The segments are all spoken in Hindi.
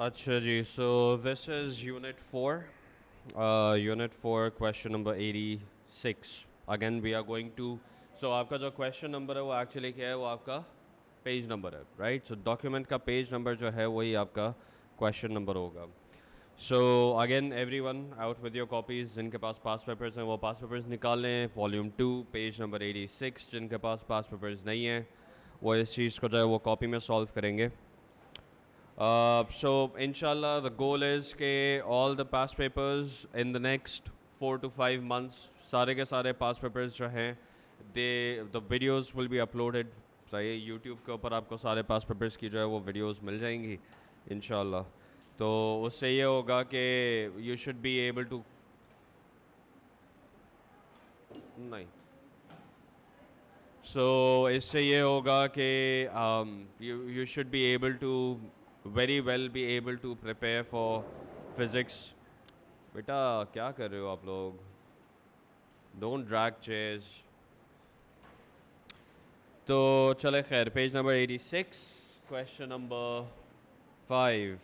अच्छा जी, so this is Unit 4, question number 86. Again, we are going to, so आपका जो question number है वो actually क्या है, वो आपका page number है, right? So document का page number जो है वही आपका question number होगा. So again, everyone out with your copies. जिनके पास past papers हैं वो past papers निकाल लें. Volume 2, page number 86. जिनके पास past papers नहीं हैं वो इस चीज़ को जो है वो copy में solve करेंगे. So inshallah the goal is कि all the past papers in the next 4 to 5 months सारे के सारे past papers जो हैं the videos will be uploaded. सही YouTube के ऊपर आपको सारे past papers की जो है वो videos मिल जाएंगी inshallah. तो उससे ये होगा कि you should be able to नहीं So इससे ये होगा कि you should be able to very well be able to prepare for physics. बेटा क्या कर रहे हो आप लोग? Don't drag chairs. तो चले खैर पेज नंबर 86, question number 5.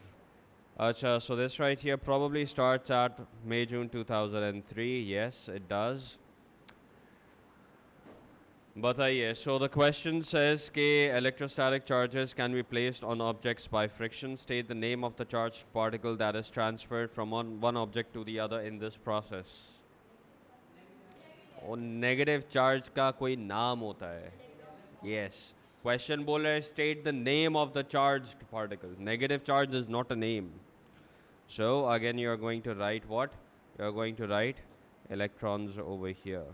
अच्छा, so this right here probably starts at May-June 2003. Yes, it does. बताइए. So the question says कि electrostatic charges can be placed on objects by friction. State the name of the charged particle that is transferred from one object to the other in this process. और negative charge का कोई नाम होता है. Yes. Question बोल रहा है state the name of the charged particle. Negative charge is not a name. So again you are going to write what? You are going to write electrons over here.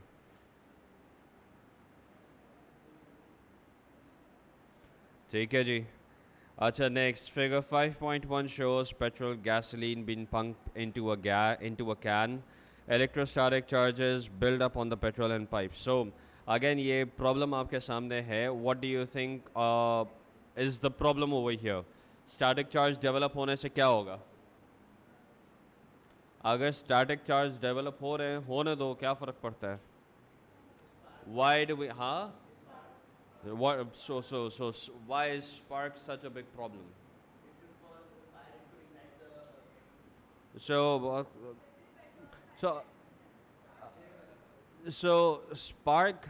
ठीक है जी. अच्छा, next figure 5.1 shows petrol gasoline being pumped into a can. Electrostatic charges build up on the petrol and pipes. So again ये problem आपके सामने है. What do you think is the problem over here? Static charge develop होने से क्या होगा? अगर static charge develop हो रहे हैं होने दो, क्या फ़र्क पड़ता है? Why do we हाँ? What so why is spark such a big problem? So so so spark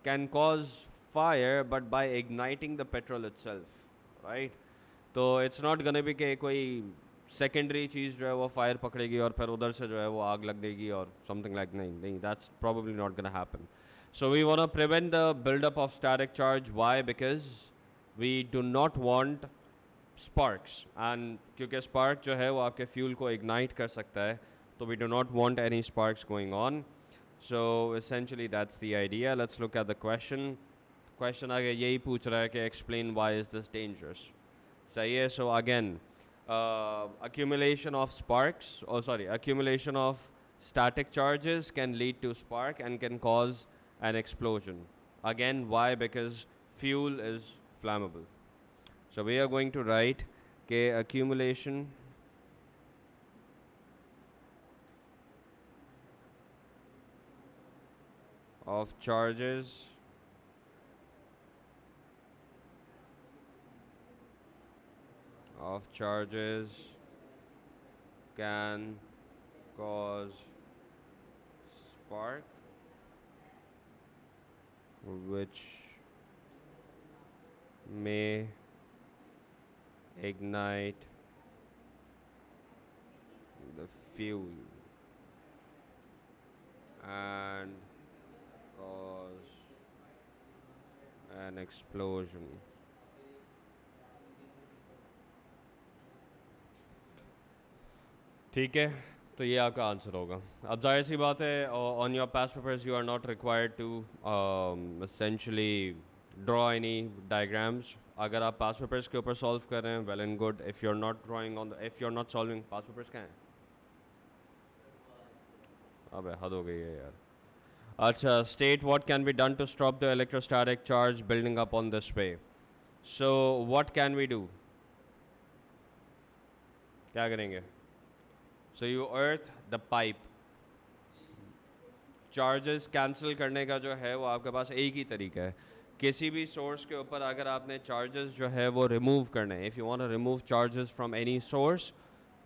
can cause fire, but by igniting the petrol itself, right? तो it's not gonna be कि कोई secondary चीज़ जो है वो fire पकड़ेगी और फिर उधर से जो है वो आग लग देगी और something like नहीं, that's probably not gonna happen. So we want to prevent the buildup of static charge. Why? Because we do not want sparks, and क्योंकि spark जो है वो आपके fuel को ignite कर सकता है, तो we do not want any sparks going on. So essentially that's the idea. Let's look at the question. Question आगे यही पूछ रहा है कि explain why is this dangerous. सही है. So again, accumulation of static charges can lead to spark and can cause an explosion. Again, why? Because fuel is flammable. So we are going to write K accumulation of charges can cause spark, which may ignite the fuel and cause an explosion. ठीक है, तो ये आपका आंसर होगा. अब जाहिर सी बात है, on your past papers you are not required to essentially draw any diagrams. अगर आप पास्ट पेपर्स के ऊपर सॉल्व कर रहे हैं, well and good. If you are not drawing on if you are not solving, past papers क्या हैं? अबे हद हो गई है यार. अच्छा, state what can be done to stop the electrostatic charge building up on this way. So what can we do? क्या करेंगे? So you earth the pipe. Charges cancel करने का जो है वो आपके पास एक ही तरीका है किसी भी सोर्स के ऊपर अगर आपने चार्जेस जो है वो रिमूव करने हैं, if you want to remove charges from any source,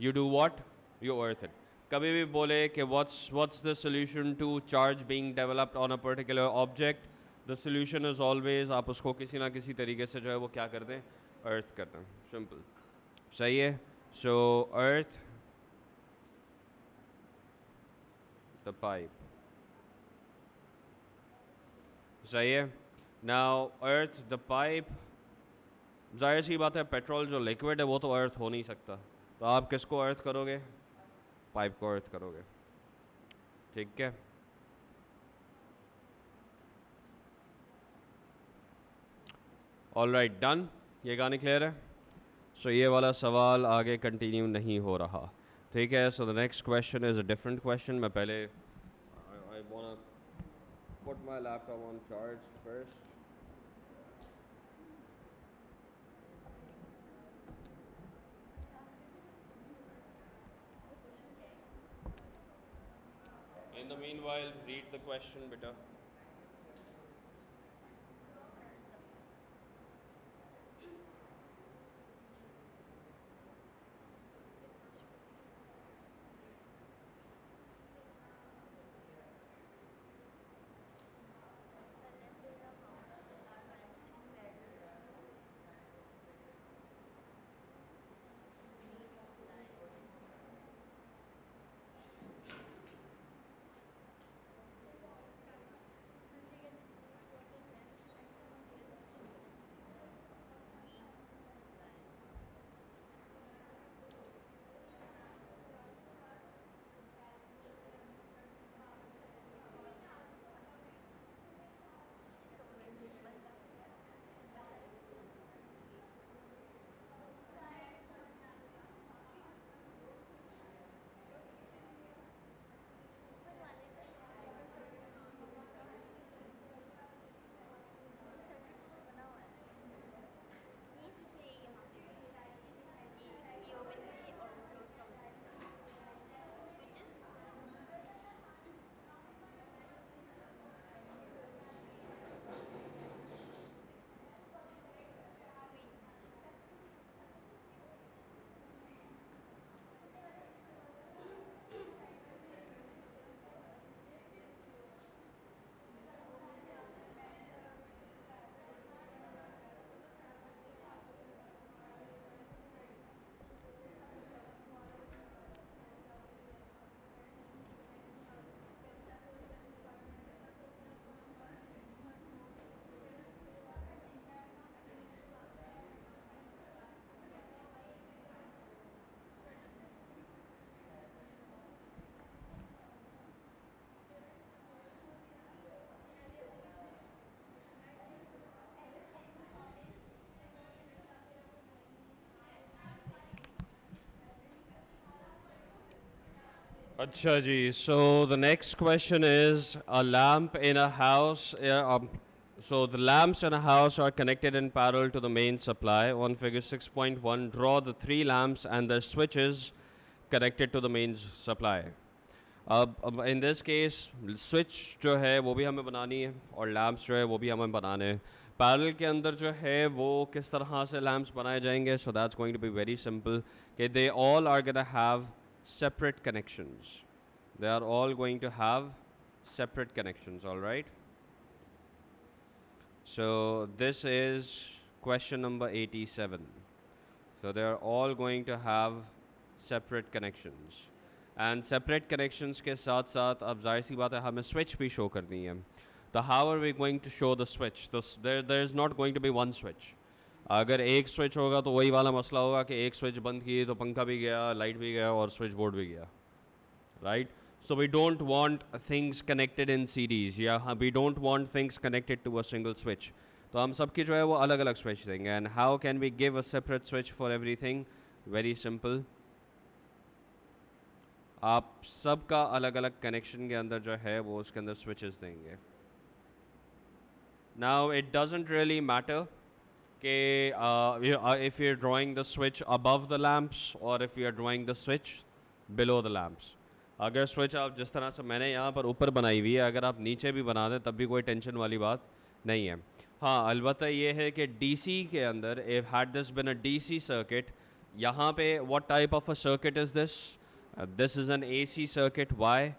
you do what, you earth it. कभी भी बोले कि what's the solution to charge being developed on a particular object, the solution is always आप उसको किसी ना किसी तरीके से जो है वो क्या कर दें, अर्थ कर दें. सिंपल. सही है. सो अर्थ द पाइप. सही है. Now earth the pipe. जाहिर सी बात है पेट्रोल जो लिक्विड है वो तो अर्थ हो नहीं सकता, तो आप किसको अर्थ करोगे, पाइप को अर्थ करोगे. ठीक है. All right, done. ये गाने क्लियर है. सो ये वाला सवाल आगे कंटिन्यू नहीं हो रहा. ठीक है. So the next question is a different question. मैं पहले I want put my laptop on charge first. In the meanwhile, read the question, beta. अच्छा जी. So the next question is a lamp in a house. So the lamps in a house are connected in parallel to the main supply. On figure 6.1, draw the three lamps and their switches connected to the main supply. अब in this case switch जो है वो भी हमें बनानी है और lamps जो है वो भी हमें बनाने हैं. पैरेलल के अंदर जो है वो किस तरह से lamps बनाए जाएंगे. So that's going to be very simple. Okay, they all are going to have separate connections. They are all going to have separate connections. All right. So this is question number 87. So they are all going to have separate connections. And separate connections के साथ साथ अब जाहिर सी बात है हमें switch भी show करनी है. तो how are we going to show the switch? There is not going to be one switch. अगर एक switch होगा तो वही वाला मसला होगा कि एक switch बंद की तो पंखा भी गया, लाइट भी गया और switch board भी गया. Right? So we don't want things connected in series. Yeah, we don't want things connected to a single switch. तो हम सबकी जो है वो अलग अलग switch देंगे. And how can we give a separate switch for everything? Very simple. आप सबका अलग अलग कनेक्शन के अंदर जो है वो उसके अंदर स्विचेस देंगे. Now it doesn't really matter कि if you are drawing the switch above the lamps और if you are drawing the switch below the lamps. अगर स्विच आप जिस तरह से मैंने यहाँ पर ऊपर बनाई हुई है अगर आप नीचे भी बना दें तब भी कोई टेंशन वाली बात नहीं है. हाँ अलबत्ता ये है कि DC के अंदर if had this been a DC circuit, यहाँ पे what type of a circuit is this? This is an AC circuit. Why?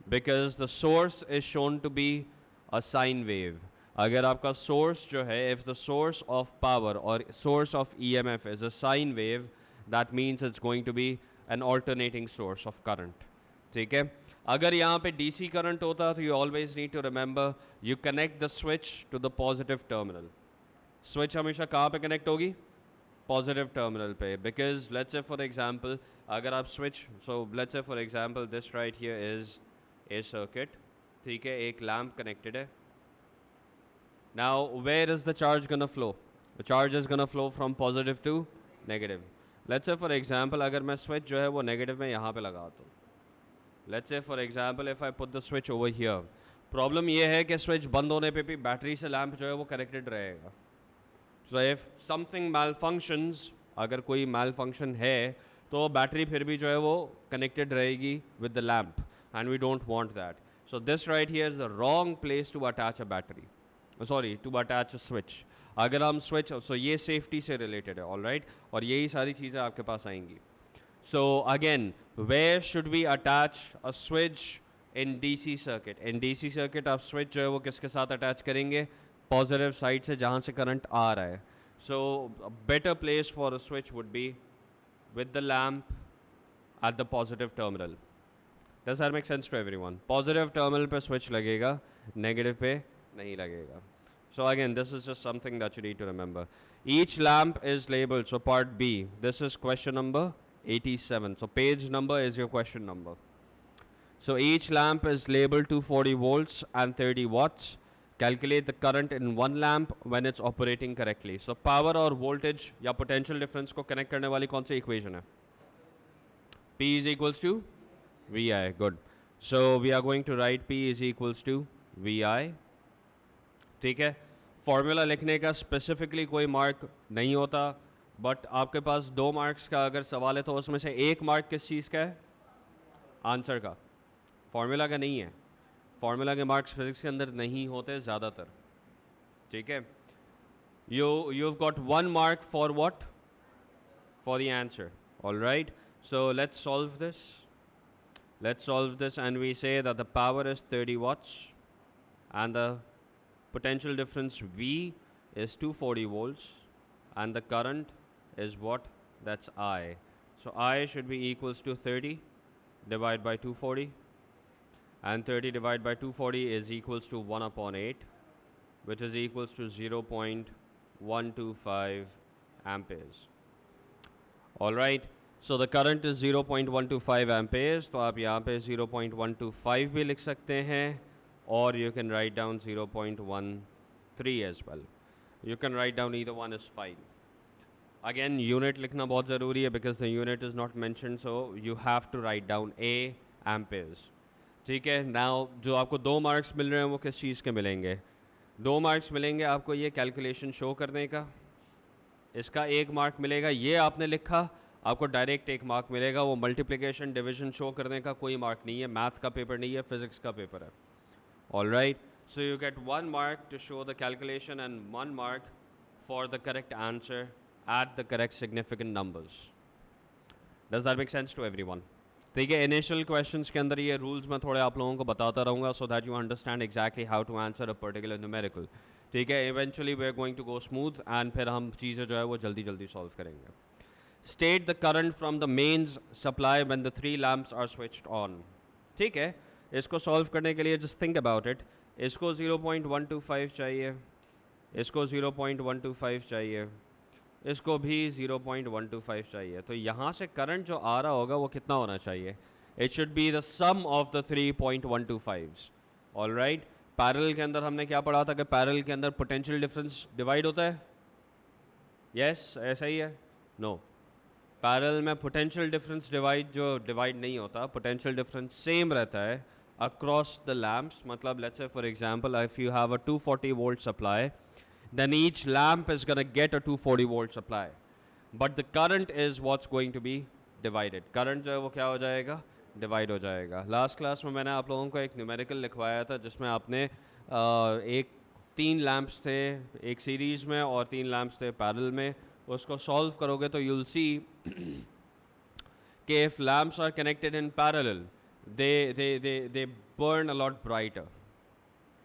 Because the source is shown to be a sine wave. अगर आपका source जो है, if the source of power or source of EMF is a sine wave, that means it's going to be an alternating source of current. ठीक है, अगर यहाँ पे DC current होता तो you always need to remember you connect the switch to the positive terminal. Switch हमेशा कहाँ पे connect होगी? Positive terminal पे, because let's say for example अगर आप switch, so let's say for example this right here is a circuit, ठीक है, एक lamp connected है. Now where is the charge gonna flow? The charge is gonna flow from positive to negative. Let's say for example अगर मैं switch जो है वो negative में यहाँ पे लगाता हूँ. Let's say for example if I put the switch over here. Problem ये है कि switch बंद होने पे भी बैटरी से lamp जो है वो connected रहेगा. So if something malfunctions, अगर कोई malfunction है तो बैटरी फिर भी जो है वो connected रहेगी with the lamp, and we don't want that. So this right here is the wrong place to attach a battery. Sorry, to attach a switch. अगर हम switch, so ये safety से related है, all right? और यही सारी चीज़ें आपके पास आएंगी. So again, where should we attach a switch in DC circuit? In DC circuit आप switch जो है वो किसके साथ attach करेंगे? Positive side से जहाँ से current आ रहा है. So a better place for a switch would be with the lamp at the positive terminal. Does that make sense to everyone? Positive terminal पे switch लगेगा, negative पे नहीं लगेगा. So again, this is just something that you need to remember. Each lamp is labeled. So part B, this is question number 87. So page number is your question number. So each lamp is labeled 240 volts and 30 watts. Calculate the current in one lamp when it's operating correctly. So power or voltage या potential difference को connect करने वाली कौन सी equation है? P is equals to VI. Good. So we are going to write P is equals to VI. ठीक है, फॉर्मूला लिखने का स्पेसिफिकली कोई मार्क नहीं होता, बट आपके पास 2 मार्क्स का अगर सवाल है तो उसमें से 1 मार्क किस चीज़ का है? आंसर का, फॉर्मूला का नहीं है. फॉर्मूला के मार्क्स फिजिक्स के अंदर नहीं होते ज़्यादातर. ठीक है, you've got 1 mark for what? For the answer. All right, so let's solve this and we say that the power is 30 watts and the potential difference V is 240 volts and the current is what? That's I. So I should be equals to 30 divided by 240, and 30 divided by 240 is equals to 1 upon 8, which is equals to 0.125 amperes. Alright, so the current is 0.125 amperes, तो आप यहाँ पे 0.125 भी लिख सकते हैं, or you can write down 0.13 as well. You can write down either one is fine. Again, unit लिखना बहुत ज़रूरी है because the unit is not mentioned, so you have to write down A amperes. ठीक है, now जो आपको 2 मार्क्स मिल रहे हैं वो किस चीज़ के मिलेंगे? 2 मार्क्स मिलेंगे आपको ये कैलकुलेशन शो करने का, इसका 1 मार्क मिलेगा, ये आपने लिखा, आपको डायरेक्ट 1 मार्क मिलेगा, वो मल्टीप्लिकेशन डिवीजन शो करने का कोई मार्क नहीं है, मैथ का पेपर नहीं है, फिजिक्स का पेपर है. Alright, so you get 1 mark to show the calculation and 1 mark for the correct answer at the correct significant numbers. Does that make sense to everyone? ठीक है, initial questions के अंदर ये rules मैं थोड़े आप लोगों को बताता रहूँगा so that you understand exactly how to answer a particular numerical. ठीक है, eventually we are going to go smooth and फिर हम चीज़ें जो है वो जल्दी जल्दी solve करेंगे. State the current from the mains supply when the 3 lamps are switched on. ठीक है, इसको सॉल्व करने के लिए जस्ट थिंक अबाउट इट. इसको 0.125 चाहिए, इसको 0.125 चाहिए, इसको भी 0.125 चाहिए. तो यहाँ से करंट जो आ रहा होगा वो कितना होना चाहिए? It should be the sum of the 3.125s. Alright, parallel के अंदर हमने क्या पढ़ा था कि पैरेलल के अंदर पोटेंशियल डिफरेंस डिवाइड होता है. यस, ऐसा ही है? नो, पैरेलल में पोटेंशियल डिफरेंस डिवाइड नहीं होता, पोटेंशियल डिफरेंस सेम रहता है across the lamps. मतलब let's say for example if you have a 240 volt supply, then each lamp is going to get a 240 volt supply, but the current is what's going to be divided. current जो है वो क्या हो जाएगा? डिवाइड हो जाएगा. लास्ट क्लास में मैंने आप लोगों को एक न्यूमेरिकल लिखवाया था जिसमें आपने एक 3 लैम्प्स थे एक सीरीज़ में और 3 लैम्प्स थे पैरेलल में, उसको सॉल्व करोगे तो यूल सी कि if lamps are connected in parallel, they burn a lot brighter.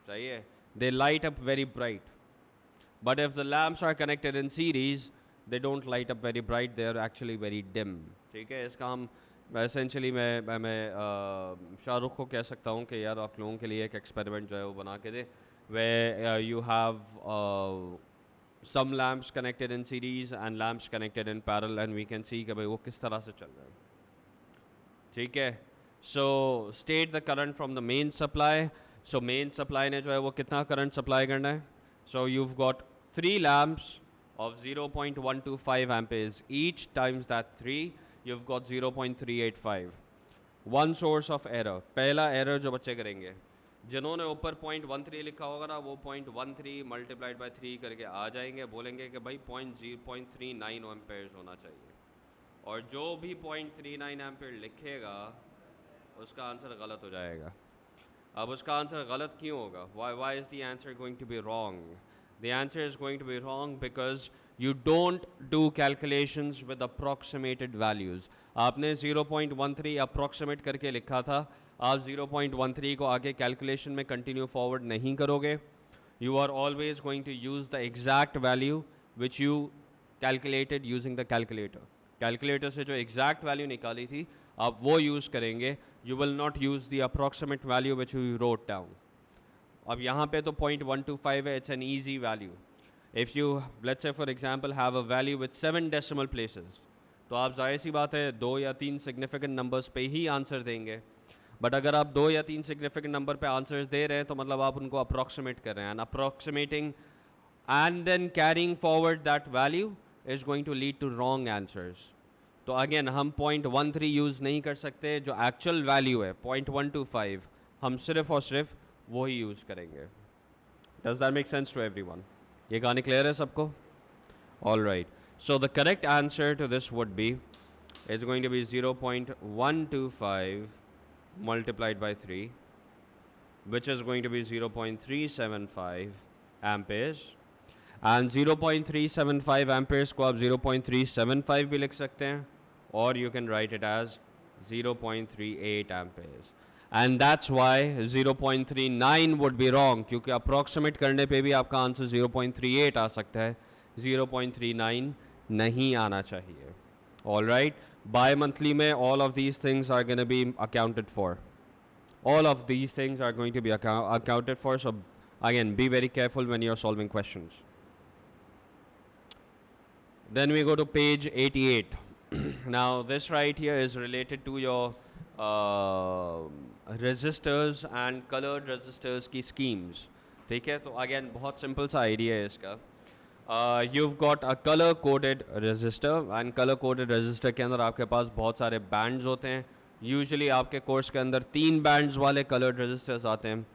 सही है, they light up very bright. But if the lamps are connected in series, they don't light up very bright. They are actually very dim. ठीक है, इसका हम essentially मैं शाहरुख को कह सकता हूँ कि यार आप लोगों के लिए एक एक्सपेरिमेंट जो है वो बना के दे, where you have some lamps connected in series and lamps connected in parallel, and we can see कि भाई वो किस तरह से चल रहा है. ठीक है, so state the current from the main supply. So main supply ने जो है वो कितना करंट सप्लाई करना है. सो you've got 3 lamps of 0.125 amperes each times that 3, you've got 0.385. One source of error. पहला error जो बच्चे करेंगे, जिन्होंने ऊपर 0.13 लिखा होगा ना, वो 0.13 मल्टीप्लाइड बाई 3 करके आ जाएंगे, बोलेंगे कि भाई 0.39 एम्पेयर्स होना चाहिए. और जो भी 0.39 एम्पेयर लिखेगा उसका आंसर गलत हो जाएगा. अब उसका आंसर गलत क्यों होगा? why is the answer going to be wrong? The answer is going to be wrong because you don't do calculations with approximated values. आपने 0.13 अप्रोक्सीमेट करके लिखा था, आप 0.13 को आगे कैलकुलेशन में कंटिन्यू फॉरवर्ड नहीं करोगे. You are always going to use the exact value which you calculated using the calculator. Calculator से जो एग्जैक्ट वैल्यू निकाली थी आप वो यूज़ करेंगे. You will not use the approximate value which you wrote down. अब यहाँ पे तो 0.125 है, it's an easy value. If you let's say for example have a value with 7 decimal places, तो आप जाहिर सी बात है 2 या 3 सिग्निफिकेंट नंबर्स पे ही आंसर देंगे. बट अगर आप 2 या 3 सिग्निफिकेंट नंबर पे आंसर्स दे रहे हैं तो मतलब आप उनको अप्रॉक्सीमेट कर रहे हैं. And approximating and then carrying forward that value is going to lead to wrong answers. तो अगेन हम 0.13 यूज़ नहीं कर सकते, जो एक्चुअल वैल्यू है 0.125 हम सिर्फ और सिर्फ वो ही यूज़ करेंगे. Does that make sense to everyone? ये कहानी क्लियर है सबको? All right. So the correct answer to this would be, it's going to be 0.125 multiplied by 3, which is going to be 0.375 amperes. And 0.375 amperes को आप 0.375 भी लिख सकते हैं, और you can write it as 0.38 amperes. And that's why 0.39 would be wrong, क्योंकि अप्रॉक्सीमेट करने पे भी आपका आंसर 0.38 आ सकता है, 0.39 नहीं आना चाहिए. ऑल राइट, बाय मंथली में all of these things are going to be accounted for. All of these things are going to be accounted for. So again, be very careful when you're solving questions. Then we go to page 88. Now this right here is related to your resistors and colored resistors की schemes. ठीक है, तो again बहुत simple सा idea है इसका. You've got a color coded resistor, and color coded resistor के अंदर आपके पास बहुत सारे bands होते हैं. Usually आपके course के अंदर 3 bands वाले colored resistors आते हैं.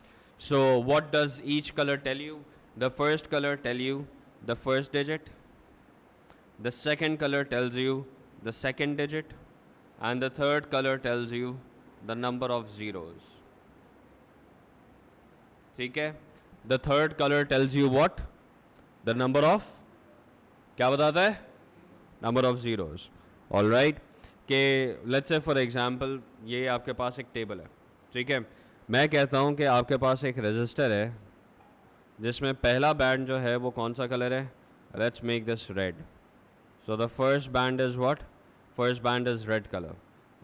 So what does each color tell you? The first color tell you the first digit. The second color tells you the second digit, and the third color tells you the number of zeros. ठीक है, the third color tells you what? The number of, क्या बताता है? Number of zeros. All right. कि let's say for example ये आपके पास एक टेबल है, ठीक है. मैं कहता हूँ कि आपके पास एक रजिस्टर है जिसमें पहला बैंड जो है वो कौन सा कलर है? Let's make this red. So the first band is what? First band is red color.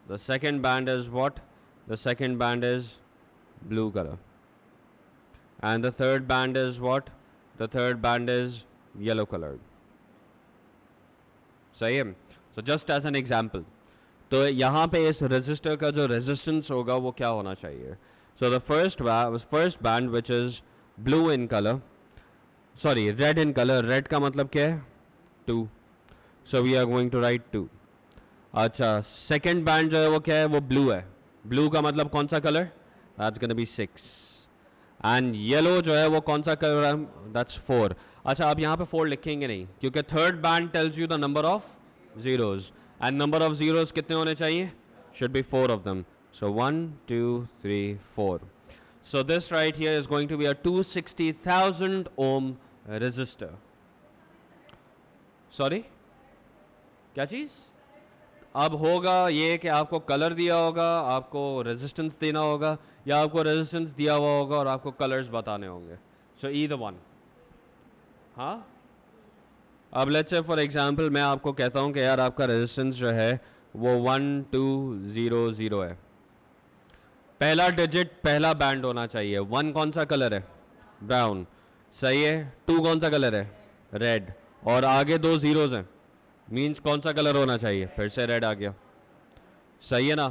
The second band is what? The second band is blue color. And the third band is what? The third band is yellow colored. सही है? So just as an example. तो यहाँ पे इस resistor का जो resistance होगा वो क्या होना चाहिए? So the first band which is blue in color, sorry, red in color. Red का मतलब क्या है? 2. So we are going to write 2. अच्छा, second band जो है वो क्या है? वो blue है. Blue का मतलब कौन सा color? That's going to be 6. And yellow जो है वो कौन सा color है? That's 4. अच्छा, आप यहाँ पे 4 लिखेंगे नहीं, क्योंकि third band tells you the number of zeros. And number of zeros कितने होने चाहिए? Should be 4 of them. So 1, 2, 3, 4. So this right here is going to be a 260,000 ohm resistor. Sorry, क्या चीज़? अब होगा ये कि आपको कलर दिया होगा, आपको रेजिस्टेंस देना होगा, या आपको रेजिस्टेंस दिया हुआ होगा और आपको कलर्स बताने होंगे. सो ईदर वन. हाँ, अब लेट्स से फॉर एग्जांपल मैं आपको कहता हूँ कि यार आपका रेजिस्टेंस जो है वो 1200 है. पहला डिजिट पहला बैंड होना चाहिए. 1 कौन सा कलर है? ब्राउन. सही है. 2 कौन सा कलर है? रेड. और आगे 2 जीरोज हैं, मीन्स कौन सा कलर होना चाहिए? फिर से रेड आ गया. सही है ना?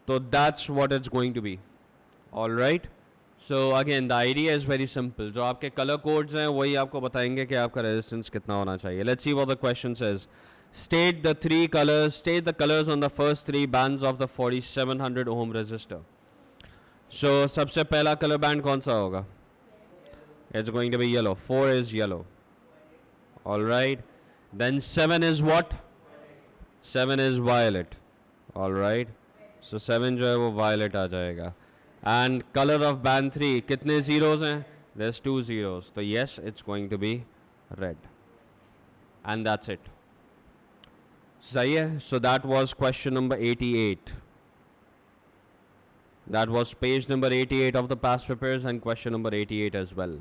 तो that's what it's going to be. All right. So again the idea is very simple. जो आपके कलर कोड्स हैं वही आपको बताएंगे कि आपका रेजिस्टेंस कितना होना चाहिए. Let's see what the question says. State the colors on the first 3 bands of the 4700 ohm resistor. So सबसे पहला color band कौन सा होगा? It's going to be yellow. 4 is yellow. All right. Then 7 is what? 7 is violet. All right. So 7 जो है वो violet आ जाएगा. And color of band 3 कितने zeros हैं? There's 2 zeros. So yes, it's going to be red. And that's it. सही है. So that was question number 88. That was page number 88 of the past papers and question number 88 as well.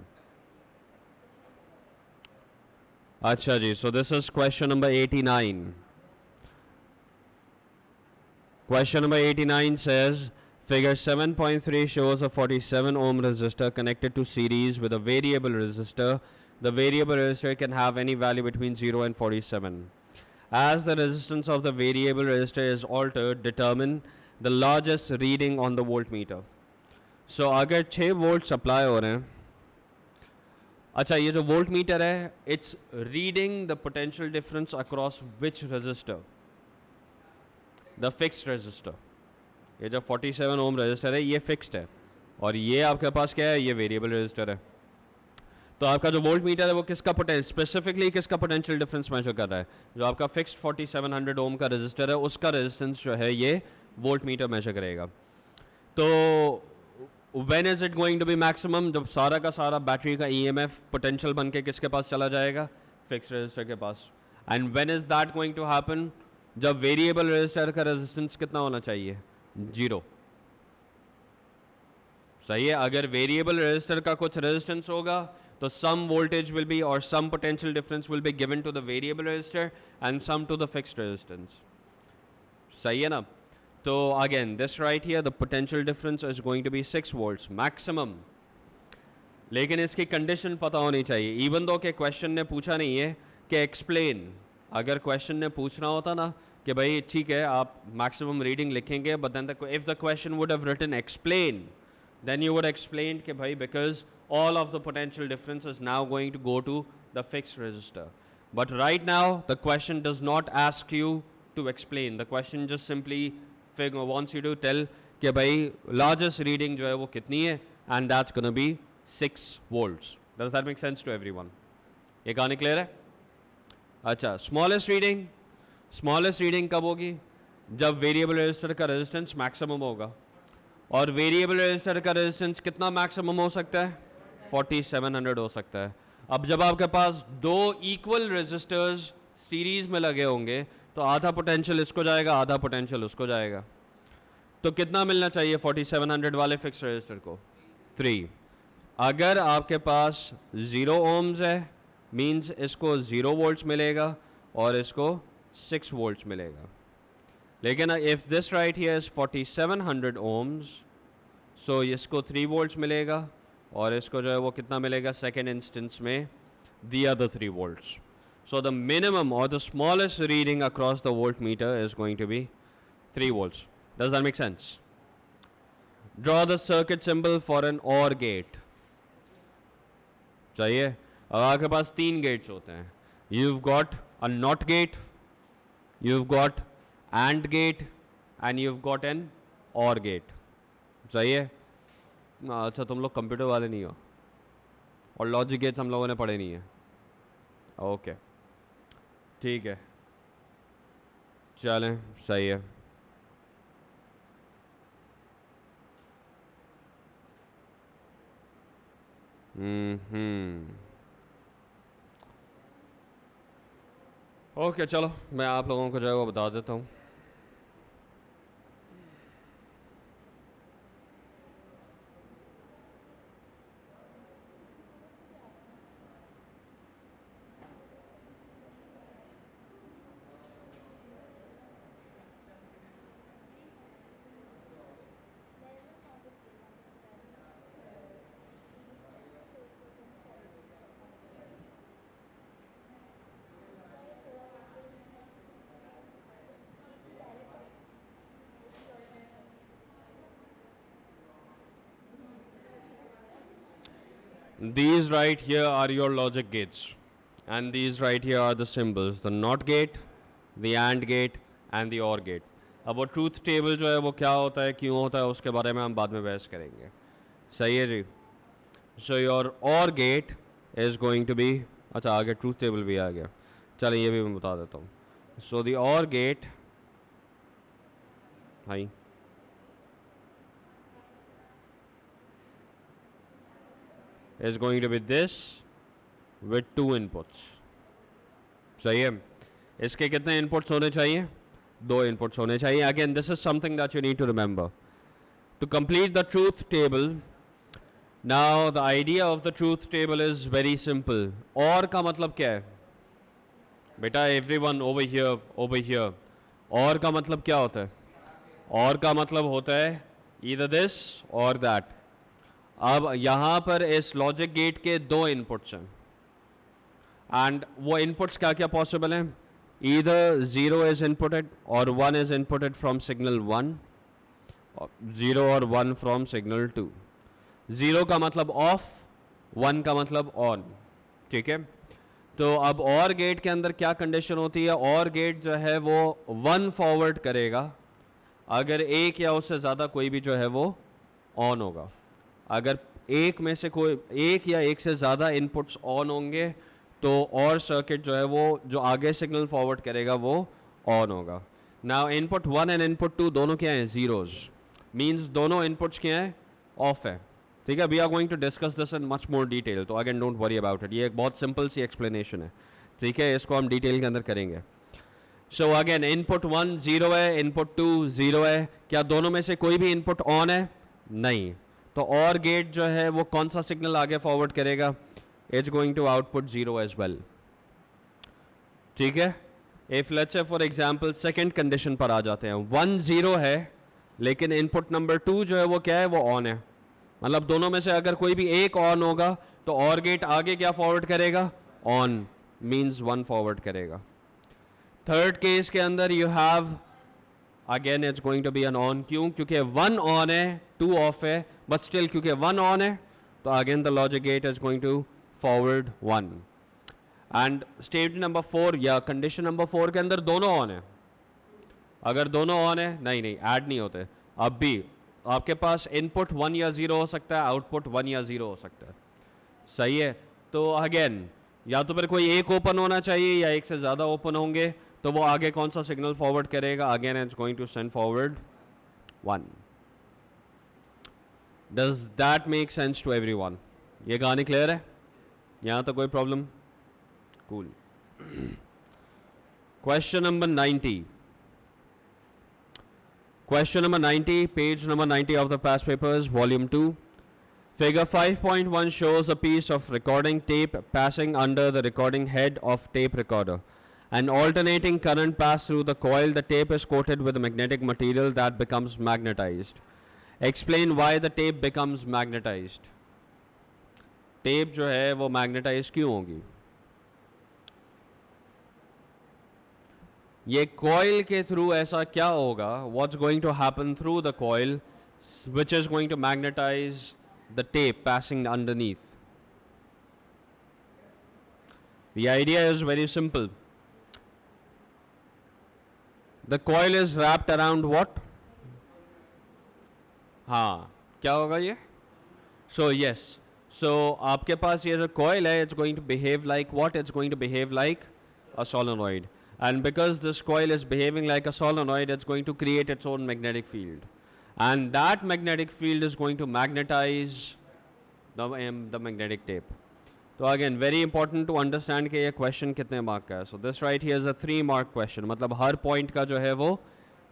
अच्छा जी. So this is question number 89. Question number 89 says figure 7.3 shows a 47 ohm resistor connected to series with a variable resistor. The variable resistor can have any value between 0 and 47. As the resistance of the variable resistor is altered, determine the largest reading on the voltmeter. So अगर 6 वोल्ट सप्लाई हो रहे हैं, अच्छा ये जो वोल्टमीटर है, it's reading the potential difference across which resistor? The fixed resistor. ये जो 47 ओम रेजिस्टर है ये फिक्स्ड है, और ये आपके पास क्या है? ये वेरिएबल रेजिस्टर है. तो आपका जो वोल्ट मीटर है वो किसका स्पेसिफिकली किसका पोटेंशियल डिफरेंस मेजर कर रहा है? जो आपका फिक्स्ड 4700 ओम का रेजिस्टर है उसका रेजिस्टेंस जो है ये वोल्ट मीटर मेजर करेगा. तो when is it going to be maximum? जब सारा का सारा बैटरी का ईएमएफ पोटेंशियल बन के किसके पास चला जाएगा? फिक्स्ड रेजिस्टर के पास. And when is that going to happen? जब वेरिएबल रेजिस्टर का रेजिस्टेंस कितना होना चाहिए? 0. सही है. अगर वेरिएबल रेजिस्टर का कुछ रेजिस्टेंस होगा तो some voltage will be or some potential difference will be given to the variable resistor and some to the fixed resistance. सही है ना? तो again this right here the potential difference is going to be 6 volts maximum. लेकिन इसकी कंडीशन पता होनी चाहिए. इवन दो के क्वेश्चन ने पूछा नहीं है कि एक्सप्लेन. अगर क्वेश्चन ने पूछना होता ना कि भाई ठीक है आप मैक्सिमम रीडिंग लिखेंगे, but then if the question would have written explain, then you would explain कि भाई because all of the potential difference is now going to go to the fixed resistor. But right now the question does not ask you to explain. The question just simply wants you to tell कि भाई largest reading जो है वो कितनी है, and that's gonna be 6 volts. Does that make sense to everyone? ये कहानी clear है? अच्छा, smallest reading कब होगी? जब variable resistor का resistance maximum होगा. और वेरिएबल रेजिस्टर का रेजिस्टेंस कितना मैक्सिमम हो सकता है? 4700 हो सकता है. अब जब आपके पास 2 इक्वल रेजिस्टर्स सीरीज में लगे होंगे तो आधा पोटेंशियल इसको जाएगा, आधा पोटेंशियल उसको जाएगा. तो कितना मिलना चाहिए 4700 वाले फिक्स रेजिस्टर को? 3. अगर आपके पास 0 ओम्स है मींस इसको 0 वोल्ट्स मिलेगा और इसको 6 वोल्ट्स मिलेगा. लेकिन if this right here is 4700 ohms, so इसको 3 वोल्ट्स मिलेगा और इसको जो है वो कितना मिलेगा सेकेंड इंस्टेंस में? The other 3 volts. So the minimum और the smallest reading across the volt meter is going to be 3 volts. Does that make sense? Draw the circuit symbol for an OR gate. चाहिए? अब आपके पास 3 गेट्स होते हैं. you've got a NOT gate, you've got AND gate and you've got an OR gate. सही है? अच्छा तुम लोग कंप्यूटर वाले नहीं हो और लॉजिक गेट्स हम लोगों ने पढ़े नहीं है. ओके ठीक है चलें सही है. ओके चलो मैं आप लोगों को जो है वो बता देता हूँ. These right here are your logic gates, and these right here are the symbols: the NOT gate, the AND gate, and the OR gate. अब वो ट्रूथ टेबल जो है वो क्या होता है, क्यों होता है, उसके बारे में हम बाद में बहस करेंगे. सही है जी. So your OR gate is going to be, अच्छा आगे ट्रूथ टेबल भी आ गया, चलिए ये भी मैं बता देता हूँ. So the OR gate, high, is going to be this with 2 inputs. सही है. इसके कितने inputs होने चाहिए? 2 inputs होने चाहिए. Again, this is something that you need to remember. To complete the truth table, now the idea of the truth table is very simple. और का मतलब क्या है? बेटा everyone over here, over here. और का मतलब क्या होता है? और का मतलब होता है either this or that. अब यहाँ पर इस लॉजिक गेट के 2 इनपुट्स हैं, एंड वो इनपुट्स क्या क्या पॉसिबल हैं? ईदर 0 इज इनपुटेड और 1 इज इनपुटेड फ्रॉम सिग्नल 1, 0 और 1 फ्रॉम सिग्नल 2. 0 का मतलब ऑफ, 1 का मतलब ऑन. ठीक है. तो अब और गेट के अंदर क्या कंडीशन होती है? और गेट जो है वो 1 फॉरवर्ड करेगा अगर एक या उससे ज़्यादा कोई भी जो है वो ऑन होगा. अगर एक में से कोई एक या एक से ज़्यादा इनपुट्स ऑन होंगे तो और सर्किट जो है वो जो आगे सिग्नल फॉरवर्ड करेगा वो ऑन होगा. नाउ इनपुट 1 एंड इनपुट 2 दोनों क्या हैं? ज़ीरोज़. मींस दोनों इनपुट्स क्या हैं? ऑफ है. ठीक है. We are going to discuss this in much more detail, तो again don't worry about it. ये एक बहुत सिंपल सी एक्सप्लेनेशन है. ठीक है. इसको हम डिटेल के अंदर करेंगे. सो अगेन इनपुट 1 0 है, इनपुट 2 0 है. क्या दोनों में से कोई भी इनपुट ऑन है? नहीं. तो और गेट जो है वो कौन सा सिग्नल आगे फॉरवर्ड करेगा? It's going to output 0 as well. ठीक है. If let's say for example second condition पर आ जाते हैं. 1 0 है लेकिन इनपुट नंबर 2 जो है वो क्या है? वो ऑन है. मतलब दोनों में से अगर कोई भी एक ऑन होगा तो और गेट आगे क्या फॉरवर्ड करेगा? ऑन. मींस 1 फॉरवर्ड करेगा. थर्ड केस के अंदर you have again it's going to be an on. क्यों? क्योंकि 1 ऑन है, 2 ऑफ है, बट स्टिल क्योंकि 1 ऑन है तो again the logic gate is going to forward 1. And state number 4 या कंडीशन नंबर 4 के अंदर दोनों ऑन है. अगर दोनों ऑन है, नहीं नहीं ऐड नहीं होते. अब भी आपके पास इनपुट 1 या 0 हो सकता है, आउटपुट 1 या 0 हो सकता है. सही है. तो अगेन या तो फिर कोई एक ओपन होना चाहिए या एक से ज़्यादा ओपन होंगे, तो वो आगे कौन सा सिग्नल फॉरवर्ड करेगा? Again it's going to send forward 1. Does that make sense to everyone? ये कहानी क्लियर है? यहाँ तो कोई problem? Cool. Question number 90. Question number 90, page number 90 of the past papers, volume 2. Figure 5.1 shows a piece of recording tape passing under the recording head of tape recorder. An alternating current passes through the coil. The tape is coated with a magnetic material that becomes magnetized. Explain why the tape becomes magnetized. Tape जो है वो magnetized क्यों होगी? ये coil के through ऐसा क्या होगा? What's going to happen through the coil which is going to magnetize the tape passing underneath? The idea is very simple. The coil is wrapped around what? हाँ, क्या होगा ये? So yes. So आपके पास ये जो coil है, it's going to behave like what? It's going to behave like a solenoid. And because this coil is behaving like a solenoid, it's going to create its own magnetic field. And that magnetic field is going to magnetize the magnetic tape. तो again very important to understand कि ये क्वेश्चन कितने मार्क का है. So this right here is a 3 mark question. मतलब हर पॉइंट का जो है वो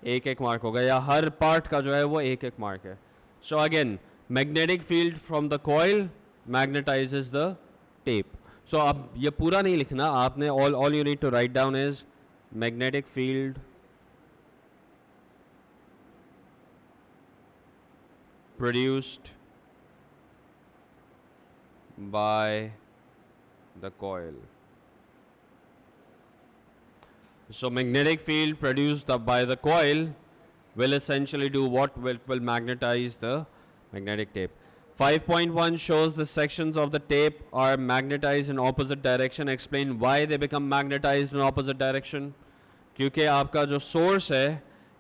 एक एक मार्क होगा, या हर पार्ट का जो है वो एक एक मार्क है. So again magnetic field from the coil magnetises the tape. So अब ये पूरा नहीं लिखना आपने. All you need to write down is magnetic field produced by the coil. So magnetic field produced by the coil will essentially do what? Will magnetize the magnetic tape. 5.1 shows the sections of the tape are magnetized in opposite direction. Explain why they become magnetized in opposite direction. क्योंकि आपका जो source है,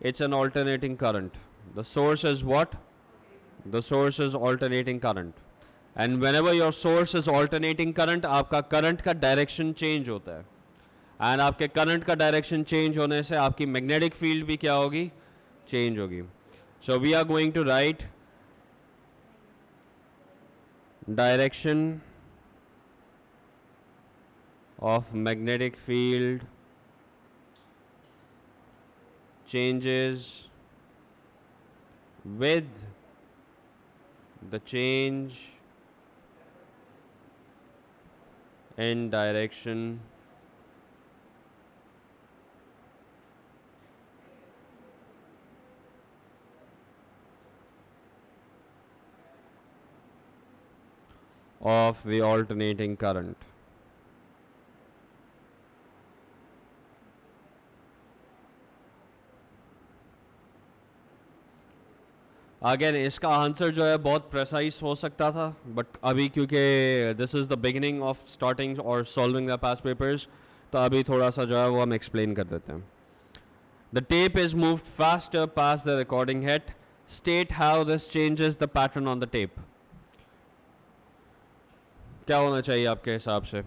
it's an alternating current. The source is what? The source is alternating current. And whenever your source is alternating current, आपका current का direction change होता है. And आपके current का direction change होने से आपकी magnetic field भी क्या होगी? Change होगी. So we are going to write direction of magnetic field changes with the change in direction of the alternating current. Again इसका आंसर जो है बहुत प्रेसाइज हो सकता था, बट अभी क्योंकि this is the beginning of starting और सॉल्विंग द पास्ट पेपर्स, तो अभी थोड़ा सा जो है वो हम एक्सप्लेन कर देते हैं. The tape is moved faster pass the recording head. State how this changes the pattern on the tape. क्या होना चाहिए आपके हिसाब से?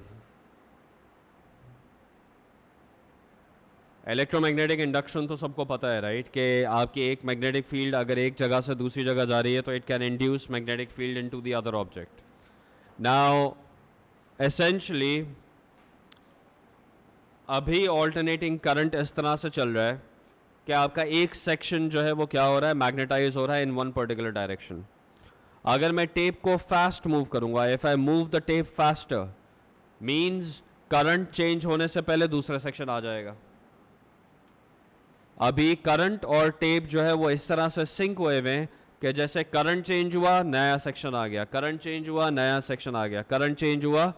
इलेक्ट्रोमैग्नेटिक इंडक्शन तो सबको पता है राइट, कि आपकी एक मैग्नेटिक फील्ड अगर एक जगह से दूसरी जगह जा रही है तो it can induce magnetic field into the other object. Now essentially अभी ऑल्टरनेटिंग करंट इस तरह से चल रहा है कि आपका एक सेक्शन जो है वो क्या हो रहा है? मैग्नेटाइज हो रहा है इन वन पर्टिकुलर डायरेक्शन. अगर मैं टेप को फास्ट मूव करूंगा, if I move the tape faster, means current change होने से पहले दूसरा सेक्शन आ जाएगा. अभी करंट और टेप जो है वो इस तरह से सिंक हुए हुए हैं कि जैसे करंट चेंज हुआ नया सेक्शन आ गया, करंट चेंज हुआ नया सेक्शन आ गया, करंट चेंज हुआ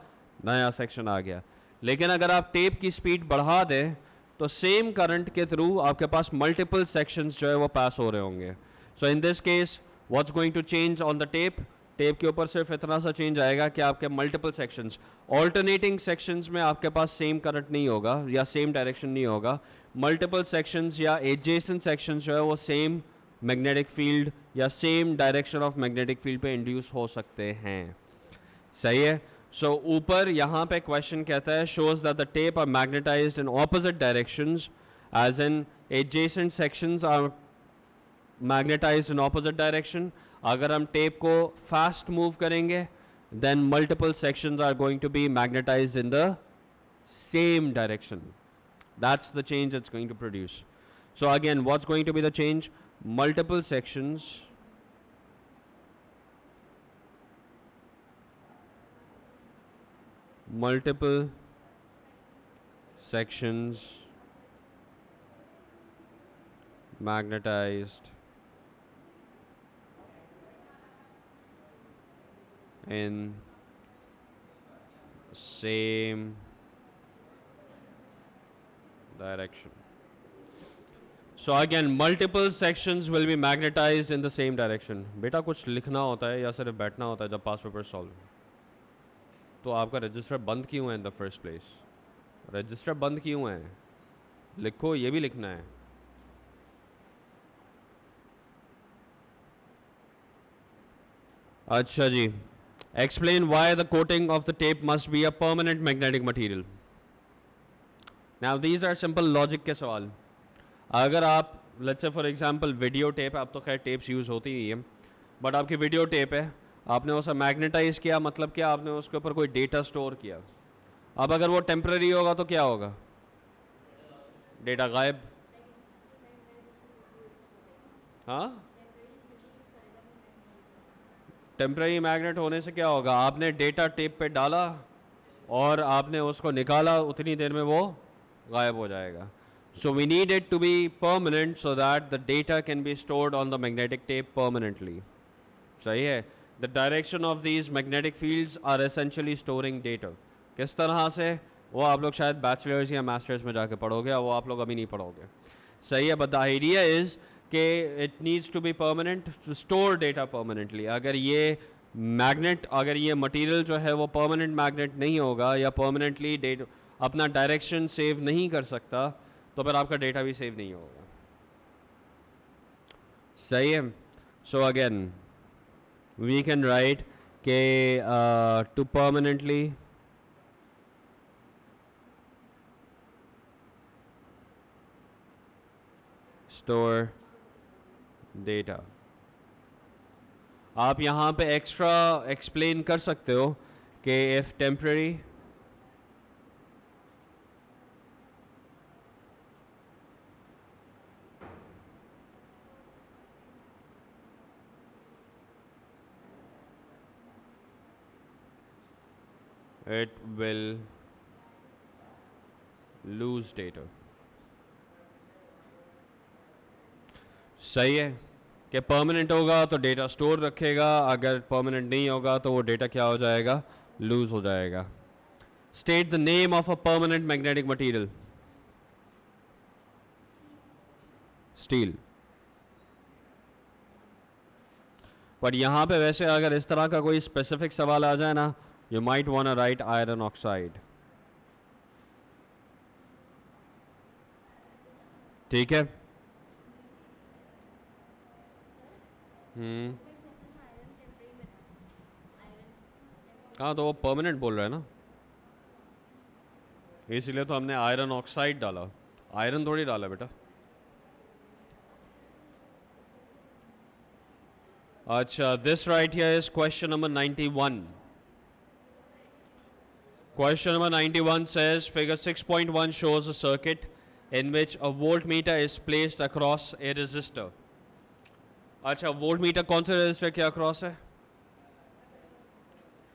नया सेक्शन आ गया. लेकिन अगर आप टेप की स्पीड बढ़ा दें तो सेम करंट के थ्रू आपके पास मल्टीपल सेक्शंस जो है वो पास हो रहे होंगे. So in this case what's going to change on the tape? Tape के ऊपर सिर्फ इतना सा चेंज आएगा कि आपके मल्टीपल सेक्शंस, ऑल्टरनेटिंग सेक्शंस में आपके पास सेम करंट नहीं होगा या सेम डायरेक्शन नहीं होगा. मल्टीपल सेक्शंस या एडजेसेंट सेक्शंस जो है वो सेम मैग्नेटिक फील्ड या same direction of magnetic field पे इंड्यूस हो सकते हैं. सही है. सो ऊपर यहाँ पे क्वेश्चन कहता है shows that the tape are magnetised in opposite directions, as in adjacent sections are magnetised in opposite direction. अगर हम टेप को फास्ट मूव करेंगे then multiple sections are going to be magnetized in the same direction. That's the change it's going to produce. So again, what's going to be the change? Multiple sections magnetized in same direction. So again, multiple sections will be magnetized in the same direction. बेटा कुछ लिखना होता है या सिर्फ बैठना होता है जब पास पेपर सॉल्व? तो आपका रजिस्टर बंद क्यों है in the first place? Register बंद क्यों है? लिखो, ये भी लिखना है. अच्छा जी. Explain why the coating of the tape must be a permanent magnetic material. Now these are simple logic के सवाल. अगर आप let's say for example video tape, आप तो खैर टेप्स यूज़ होती ही है, बट आपकी वीडियो टेप है, आपने उसे मैग्नेटाइज किया, मतलब क्या, आपने उसके ऊपर कोई डेटा स्टोर किया। अब अगर वो टेम्पररी होगा तो क्या होगा, डेटा गायब। हाँ, टेम्पररी मैग्नेट होने से क्या होगा, आपने डेटा टेप पे डाला और आपने उसको निकाला, उतनी देर में वो गायब हो जाएगा। So we need it to be permanent so that the data can be stored on the magnetic tape permanently. सही है। The direction of these magnetic fields are essentially storing data. किस तरह से, वो आप लोग शायद बैचलर्स या मास्टर्स में जाके पढ़ोगे, वो आप लोग अभी नहीं पढ़ोगे। सही है, बट द आइडिया इज कि it needs to be permanent, to store data permanently. अगर ये मैग्नेट, अगर ये मटेरियल जो है वो परमानेंट मैग्नेट नहीं होगा या परमानेंटली डेटा अपना डायरेक्शन सेव नहीं कर सकता, तो फिर आपका डेटा भी सेव नहीं होगा। सही है। So again we can write के to permanently store data। आप यहाँ पे एक्स्ट्रा एक्सप्लेन कर सकते हो कि if temporary it will lose data। सही है कि परमानेंट होगा तो डेटा स्टोर रखेगा, अगर परमानेंट नहीं होगा तो वो डेटा क्या हो जाएगा, लूज हो जाएगा। State the name of a permanent magnetic material. Steel. पर यहाँ पे वैसे अगर इस तरह का कोई स्पेसिफिक सवाल आ जाए ना, you might want to write iron oxide। ठीक है। हाँ, तो वो परमानेंट बोल रहा है ना, इसलिए तो हमने आयरन ऑक्साइड डाला, आयरन थोड़ी डाला बेटा। अच्छा, this right here is question number 91। Question number 91 says figure 6.1 shows a circuit in which a voltmeter is placed across a resistor। अच्छा, वोल्टमीटर कौन से रेजिस्टर के अक्रॉस है,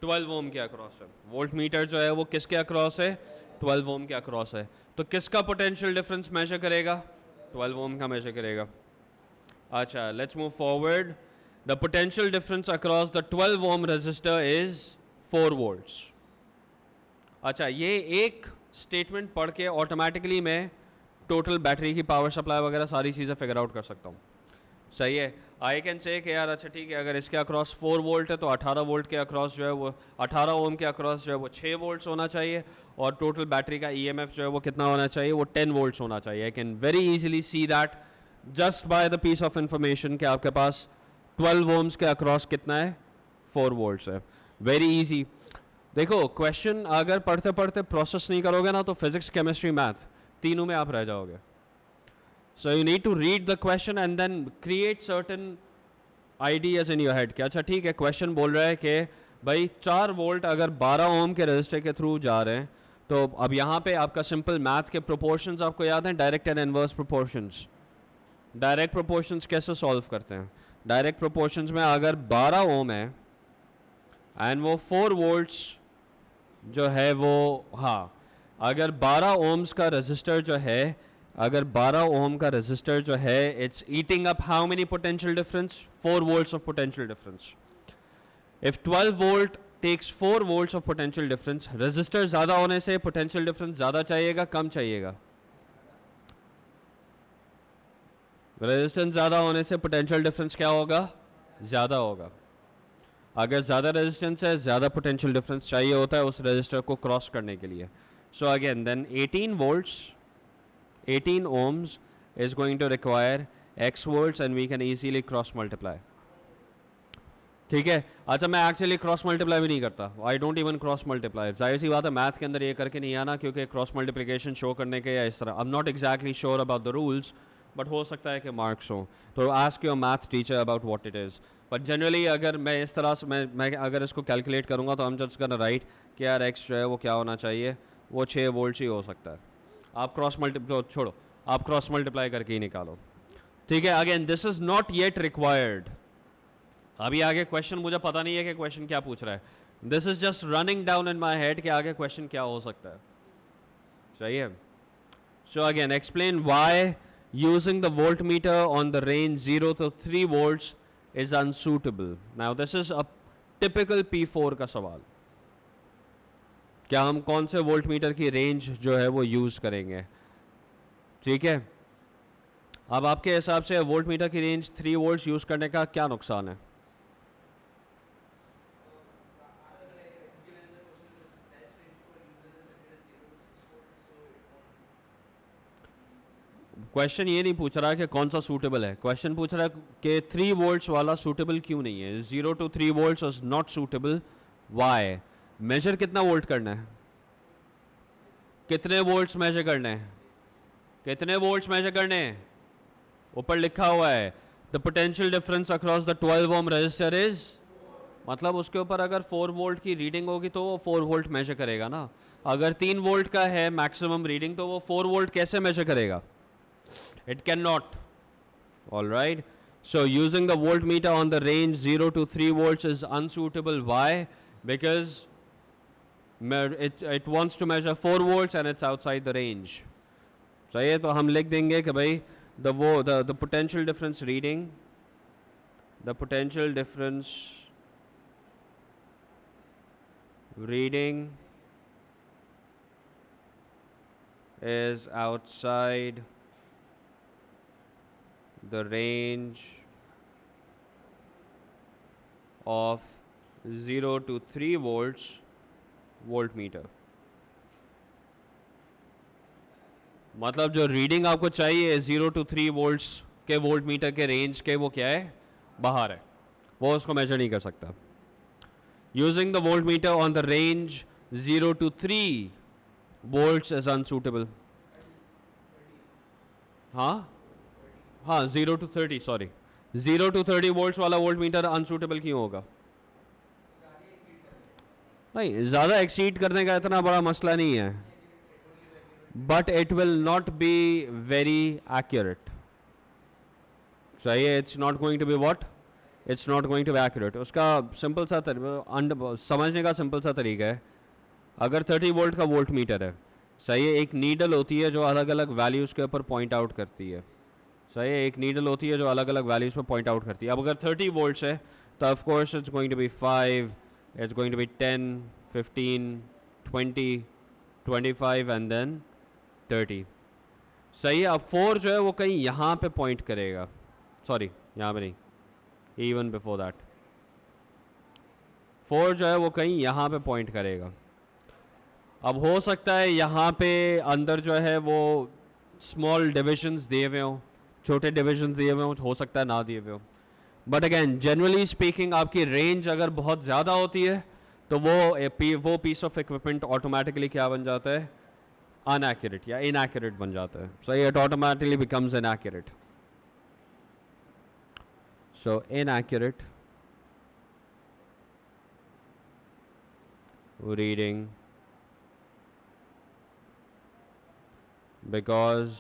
12 ओम के अक्रॉस है। वोल्टमीटर जो है वो किसके अक्रॉस है, 12 ओम के अक्रॉस है। तो किसका पोटेंशियल डिफरेंस मेजर करेगा, 12 ओम का मेजर करेगा। अच्छा, let's move forward. The potential difference across the 12 ohm resistor is 4 volts. अच्छा, ये एक स्टेटमेंट पढ़ के ऑटोमेटिकली मैं टोटल बैटरी की पावर सप्लाई वगैरह सारी चीज़ें फिगर आउट कर सकता हूँ। सही है। आई कैन से कि यार अच्छा ठीक है, अगर इसके अक्रॉस 4 वोल्ट है तो 18 वोल्ट के अक्रॉस जो है वो 18 ओम के अक्रॉस जो है वो 6 वोल्ट्स होना चाहिए, और टोटल बैटरी का ईएमएफ जो है वो कितना होना चाहिए, वो 10 वोल्ट्स होना चाहिए। I can very easily see that just by the piece of information कि आपके पास 12 ओम्स के अक्रॉस कितना है, 4 वोल्ट्स है। Very easy. देखो, क्वेश्चन अगर पढ़ते पढ़ते प्रोसेस नहीं करोगे ना तो फिजिक्स, केमिस्ट्री, मैथ तीनों में आप रह जाओगे। So you need to read the question and then create certain ideas in your head. कि अच्छा ठीक है, क्वेश्चन बोल रहा है कि भाई 4 वोल्ट अगर 12 ओम के रजिस्टर के थ्रू जा रहे हैं, तो अब यहाँ पे आपका सिंपल मैथ्स के प्रोपोर्शंस आपको याद हैं, direct and inverse proportions. Direct proportions कैसे सॉल्व करते हैं, डायरेक्ट प्रोपोर्शंस में अगर 12 ओम है एंड वो 4 वोल्ट्स जो है वो, हाँ, अगर 12 ओम्स का रेजिस्टर जो है, अगर 12 ओम का रेजिस्टर जो है, it's eating up how many potential difference, 4 volts of potential difference. If 12 volt takes 4 volts of potential difference, resistor ज्यादा होने से पोटेंशियल डिफरेंस ज्यादा चाहिएगा, कम चाहिएगा, रेजिस्टेंस ज्यादा होने से पोटेंशियल डिफरेंस क्या होगा, ज्यादा होगा। अगर ज़्यादा रेजिस्टेंस है, ज़्यादा पोटेंशियल डिफरेंस चाहिए होता है उस रेजिस्टर को क्रॉस करने के लिए। So again then 18 volts, 18 ohms is going to require x volts and we can easily cross multiply। ठीक है। अच्छा, मैं एक्चुअली क्रॉस मल्टीप्लाई भी नहीं करता, I don't even cross multiply. जाहिर सी बात है मैथ के अंदर ये करके नहीं आना, क्योंकि क्रॉस मल्टीप्लिकेशन शो करने के या इस तरह, I am not exactly sure about the rules, but हो सकता है कि मार्क्स हो, तो ask your math teacher about what it is. पर जनरली अगर मैं इस तरह से मैं अगर इसको कैलकुलेट करूँगा तो हम जस्ट गोना राइट कि यार एक्स जो है वो क्या होना चाहिए, वो 6 वोल्ट ही हो सकता है। आप क्रॉस मल्टीप्लाई छोड़ो, आप क्रॉस मल्टीप्लाई करके ही निकालो, ठीक है। Again this is not yet required. अभी आगे क्वेश्चन मुझे पता नहीं है कि क्वेश्चन क्या पूछ रहा है, this is just running down in my head कि आगे क्वेश्चन क्या हो सकता है, सही है। So again explain why using the volt metre on the range 0 to 3 volts is unsuitable. Now this is a typical P4 का सवाल, क्या हम कौन से वोल्ट मीटर की रेंज जो है वो यूज करेंगे, ठीक है। अब आपके हिसाब से वोल्ट मीटर की रेंज 3 वोल्ट यूज करने का क्या नुकसान है? क्वेश्चन ये नहीं पूछ रहा कि कौन सा सूटेबल है, क्वेश्चन पूछ रहा है कि 3 वोल्ट्स वाला सूटेबल क्यों नहीं है। 0 to 3 volts is not suitable, why? Measure कितना वोल्ट करना है, कितने वोल्ट्स मेजर करने हैं, कितने वोल्ट्स मेजर करने हैं? ऊपर लिखा हुआ है the potential difference across the 12 ohm resistor is, मतलब उसके ऊपर अगर 4 वोल्ट की रीडिंग होगी तो वो 4 वोल्ट मेजर करेगा ना। अगर 3 वोल्ट का है मैक्सिमम रीडिंग तो वो 4 वोल्ट कैसे मेजर करेगा? It cannot. All right. So using the voltmeter on the range 0 to 3 volts is unsuitable. Why? Because it wants to measure 4 volts and it's outside the range. सही है, तो हम लिख देंगे कि भाई the potential difference reading, the potential difference reading is outside the range of 0 to 3 volts voltmeter। मतलब जो रीडिंग आपको चाहिए 0 to 3 वोल्ट्स के वोल्टमीटर के रेंज के, वो क्या है, बाहर है, वो उसको मेजर नहीं कर सकता। Using the voltmeter on the range 0 to 3 volts is unsuitable। हाँ 0 to 30, सॉरी 0 to 30 वोल्ट्स वाला वोल्ट मीटर अनसूटेबल क्यों होगा? नहीं, ज़्यादा एक्सीड करने का इतना बड़ा मसला नहीं है, but it will not be very accurate, सही है। It's not going to be what, it's not going to be accurate. उसका सिंपल सा समझने का सिंपल सा तरीका है, अगर 30 वोल्ट का वोल्ट मीटर है, सही है, एक नीडल होती है जो अलग अलग वैल्यूज़ के ऊपर पॉइंट आउट करती है, सही है, एक नीडल होती है जो अलग अलग वैल्यूज़ पर पॉइंट आउट करती है। अब अगर 30 वोल्ट्स है तो of course it's going to be 5, it's going to be 10, 15, 20, 25 and then 30, सही है। अब 4 जो है वो कहीं यहाँ पे पॉइंट करेगा, सॉरी यहाँ पे नहीं, इवन बिफोर दैट 4 जो है वो कहीं यहाँ पे पॉइंट करेगा। अब हो सकता है यहाँ पे अंदर जो है वो स्मॉल डिविजन्स दिए हुए हों, छोटे डिविजन्स दिए हुए हो सकता है ना दिए हुए हो, बट अगेन जनरली स्पीकिंग आपकी रेंज अगर बहुत ज़्यादा होती है तो वो पीस ऑफ इक्विपमेंट ऑटोमेटिकली क्या बन जाता है, अनएक्यूरेट या इनएक्यूरेट बन जाता है, सही, it automatically becomes inaccurate. So inaccurate reading because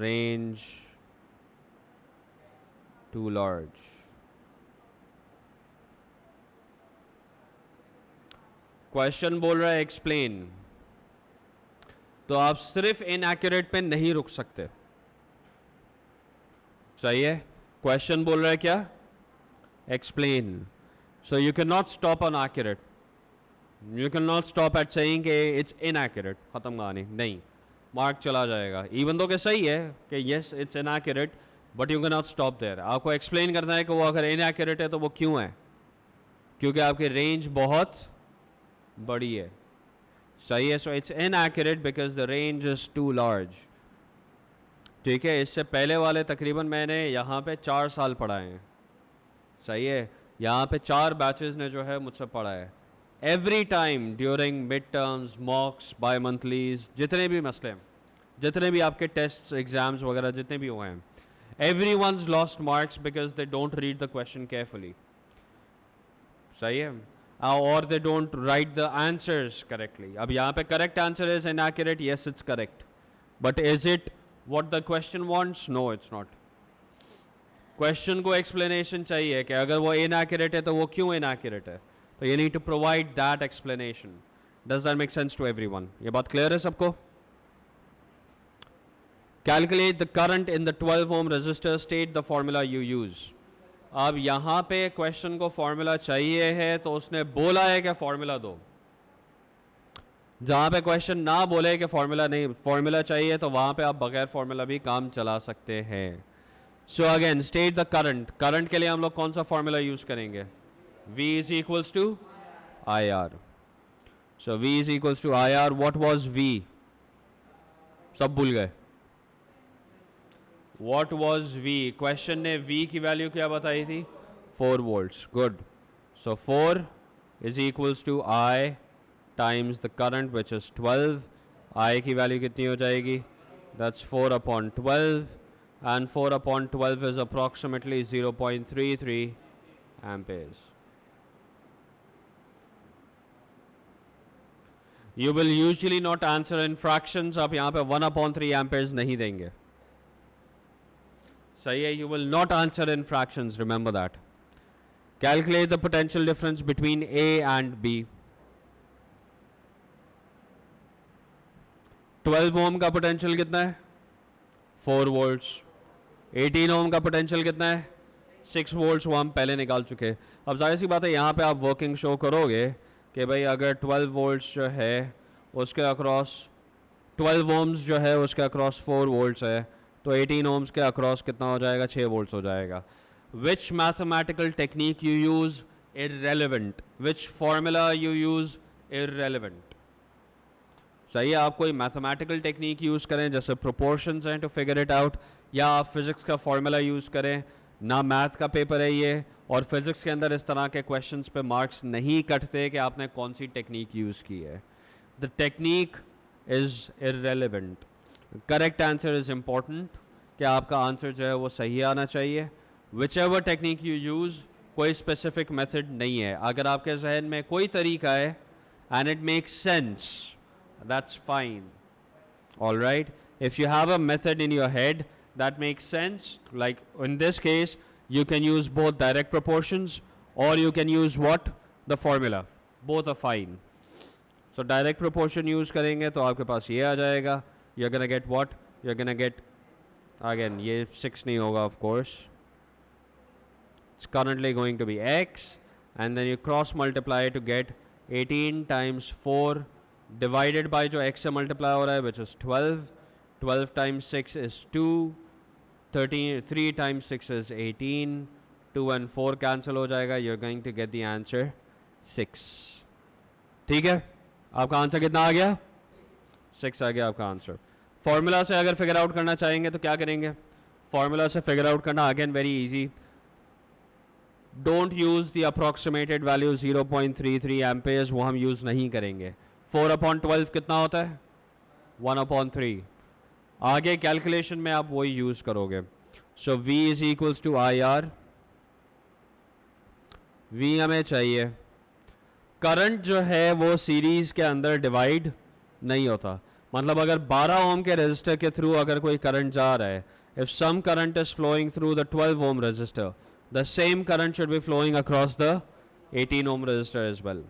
range too large। Question बोल रहा है एक्सप्लेन, तो आप सिर्फ इनएक्यूरेट पे नहीं रुक सकते, सही है। क्वेश्चन बोल रहा है क्या, explain, so you can not stop on accurate, you can not stop at saying कि इट्स इनएक्यूरेट, खत्म कहानी, नहीं, मार्क चला जाएगा, इवन दो कि सही है कि yes it's inaccurate, but you can not stop there. आपको एक्सप्लेन करना है कि वो अगर इनएक्यूरेट है तो वो क्यों है, क्योंकि आपकी रेंज बहुत बड़ी है, सही है। So it's inaccurate because the range is too large, ठीक है। इससे पहले वाले तकरीबन मैंने यहाँ पे 4 साल पढ़ाए हैं, सही है, यहाँ पे 4 बैचेस ने जो है मुझसे पढ़ा है। Every time during midterms, mocks, bimonthlies, जितने भी मसले हैं, जितने भी आपके टेस्ट एग्ज़ाम्स वगैरह जितने भी हुए हैं, Everyone's lost marks because they don't read the question carefully. सही है? Or they don't write the answers correctly. अब यहाँ पे correct answer is inaccurate. Yes, it's correct. But is it what the question wants? No, it's not. Question को explanation चाहिए कि अगर वो inaccurate है तो वो क्यों inaccurate है. तो you need to provide that explanation. Does that make sense to everyone? ये बात clear है सबको? Calculate the current in the 12 ohm resistor. State the formula you use. अब यहाँ पे क्वेश्चन को फॉर्मूला चाहिए है तो उसने बोला है कि फॉर्मूला दो. जहाँ पे क्वेश्चन ना बोले कि फॉर्मूला नहीं, फॉर्मूला चाहिए, तो वहाँ पे आप बगैर फॉर्मूला भी काम चला सकते हैं. So again state the current. Current के लिए हम लोग कौन सा फॉर्मूला यूज करेंगे? V is equals to I R. सो V is equals to I R. What was V? सब भूल गए. What was V? Question ने V की वैल्यू क्या बताई थी? 4 volts. Good. So 4 is equals to I times the current which is 12. I की वैल्यू कितनी हो जाएगी? That's 4 upon 12. And 4 upon 12 is approximately 0.33 amperes. You will usually not answer in fractions. आप यहाँ पे 1 upon 3 amperes नहीं देंगे. सही है? You will not answer in fractions. Remember that. Calculate the potential difference between A and B. 12 ohm का पोटेंशियल कितना है? 4 volts. 18 ohm का पोटेंशियल कितना है? 6 volts. वो हम पहले निकाल चुके हैं. अब जाहिर सी बात है यहाँ पे आप वर्किंग शो करोगे कि भाई अगर 12 volts जो है उसके अक्रॉस 12 ohms जो है उसके अक्रॉस 4 volts है, तो 18 ohms के अक्रॉस कितना हो जाएगा? 6 volts हो जाएगा. Which mathematical technique you use? Irrelevant. Which formula you use? Irrelevant. सही है? आप कोई मैथमेटिकल टेक्निक यूज़ करें जैसे प्रोपोर्शंस हैं टू फिगर इट आउट, या आप फिजिक्स का फॉर्मूला यूज़ करें. ना मैथ का पेपर है ये, और फिजिक्स के अंदर इस तरह के क्वेश्चंस पे मार्क्स नहीं कटते कि आपने कौन सी टेक्निक यूज़ की है. The technique is irrelevant. Correct answer is important कि आपका आंसर जो है वो सही आना चाहिए. Which ever technique you use, कोई स्पेसिफिक मेथड नहीं है. अगर आपके जहन में कोई तरीका है and it makes sense, that's fine. All right. If you have a method in your head that makes sense, like in this case you can use both direct proportions or you can use what? The formula. Both are fine. So direct proportion use करेंगे तो आपके पास ये आ जाएगा. You're gonna get what? You're gonna get, again ये 6 नहीं होगा of course. It's currently going to be x, and then you cross multiply to get 18 times 4 divided by जो x से multiply हो रहा है which is 12. 12 times 6 is 2. 3 times 6 is 18. 2 and 4 cancel हो जाएगा. You're going to get the answer 6. ठीक है? आपका आंसर कितना आ गया? 6 आ गया आपका आंसर. फॉर्मूला से अगर फिगर आउट करना चाहेंगे तो क्या करेंगे? फॉर्मूला से फिगर आउट करना again very easy. Don't use the approximated value 0.33 amperes, वो हम यूज नहीं करेंगे. 4/12 कितना होता है? 1/3. आगे कैलकुलेशन में आप वही यूज करोगे. So V is equals to I R. V हमें चाहिए. करंट जो है वो सीरीज के अंदर डिवाइड नहीं होता. मतलब अगर 12 ओम के रेजिस्टर के थ्रू अगर कोई करंट जा रहा है, if some current is flowing through the 12 ohm resistor, the same current should be flowing across the 18 ohm resistor as well.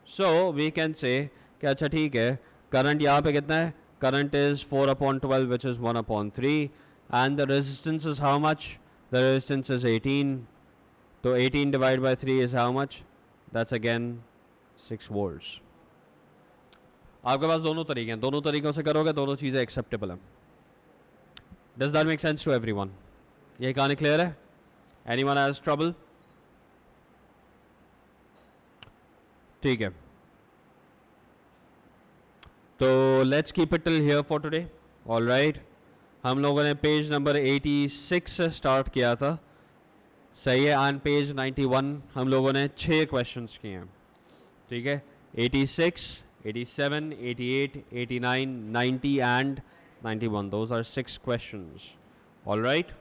So we can say कि अच्छा ठीक है, करंट यहाँ पे कितना है? Current is 4/12 which is 1/3, and the resistance is how much? The resistance is 18. So 18 divided by 3 is how much? That's again 6 volts. आपके पास दोनों तरीके हैं, दोनों तरीकों से करोगे दोनों चीज़ें एक्सेप्टेबल हैं. Does that make sense to everyone? ये कहानी क्लियर है? Anyone has trouble? ठीक है. तो let's keep it till here for today. All right. हम लोगों ने पेज नंबर 86 से स्टार्ट किया था. सही है. ऑन पेज 91 हम लोगों ने 6 क्वेश्चंस किए हैं. ठीक है. 86, 87, 88, 89, 90 and 91. Those are 6 questions. All right.